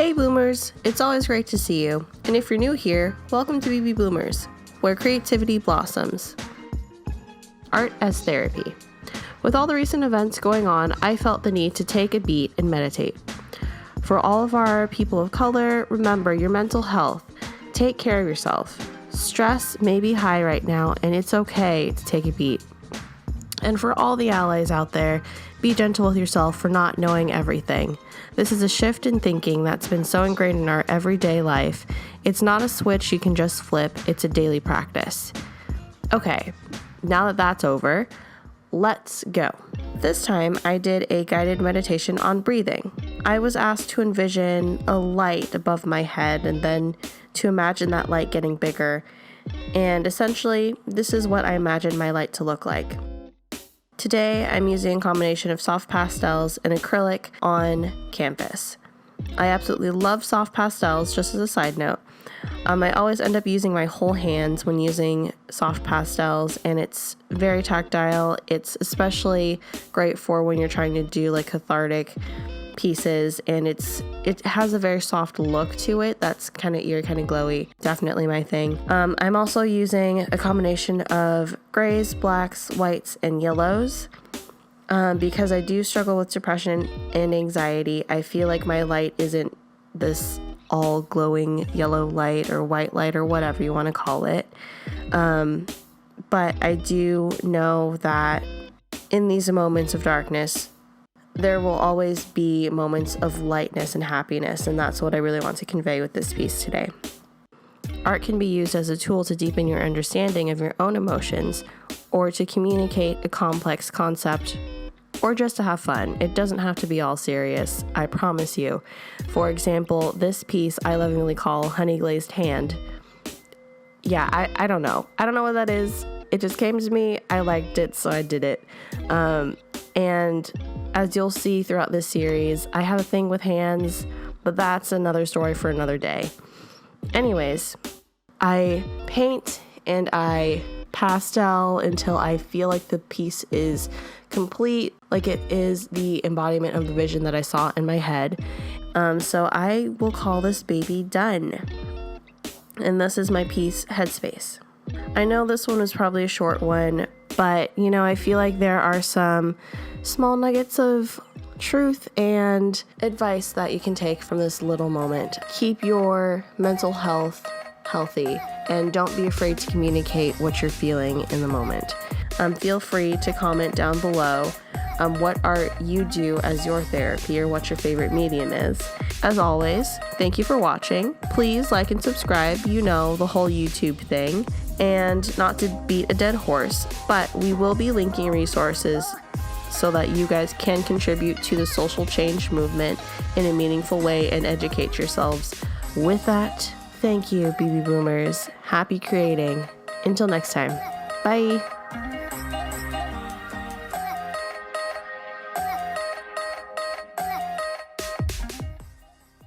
Hey Boomers, it's always great to see you. And if you're new here, welcome to BB Boomers, where creativity blossoms. Art as therapy. With all the recent events going on, I felt the need to take a beat and meditate. For all of our people of color, remember your mental health. Take care of yourself. Stress may be high right now, and it's okay to take a beat. And for all the allies out there, be gentle with yourself for not knowing everything. This is a shift in thinking that's been so ingrained in our everyday life. It's not a switch you can just flip, it's a daily practice. Okay, now that that's over, let's go. This time I did a guided meditation on breathing. I was asked to envision a light above my head and then to imagine that light getting bigger. And essentially, this is what I imagined my light to look like. Today, I'm using a combination of soft pastels and acrylic on canvas. I absolutely love soft pastels, just as a side note. I always end up using my whole hands when using soft pastels, and it's very tactile. It's especially great for when you're trying to do like cathartic pieces, and it has a very soft look to it that's kind of eerie, kind of glowy. Definitely my thing. I'm also using a combination of grays, blacks, whites, and yellows because I do struggle with depression and anxiety. I feel like my light isn't this all glowing yellow light or white light or whatever you want to call it, but I do know that in these moments of darkness, there will always be moments of lightness and happiness, and that's what I really want to convey with this piece today. Art can be used as a tool to deepen your understanding of your own emotions, or to communicate a complex concept, or just to have fun. It doesn't have to be all serious, I promise you. For example, this piece I lovingly call Honey Glazed Hand. Yeah, I don't know. I don't know what that is. It just came to me. I liked it, so I did it. And as you'll see throughout this series, I have a thing with hands, but that's another story for another day. Anyways, I paint and I pastel until I feel like the piece is complete, like it is the embodiment of the vision that I saw in my head. So I will call this baby done. And this is my piece, Headspace. I know this one was probably a short one, but I feel like there are some small nuggets of truth and advice that you can take from this little moment. Keep your mental health healthy and don't be afraid to communicate what you're feeling in the moment. Feel free to comment down below what art you do as your therapy or what your favorite medium is. As always, thank you for watching. Please like and subscribe, the whole YouTube thing. And not to beat a dead horse, but we will be linking resources so that you guys can contribute to the social change movement in a meaningful way and educate yourselves. With that, thank you, BB Boomers. Happy creating. Until next time. Bye.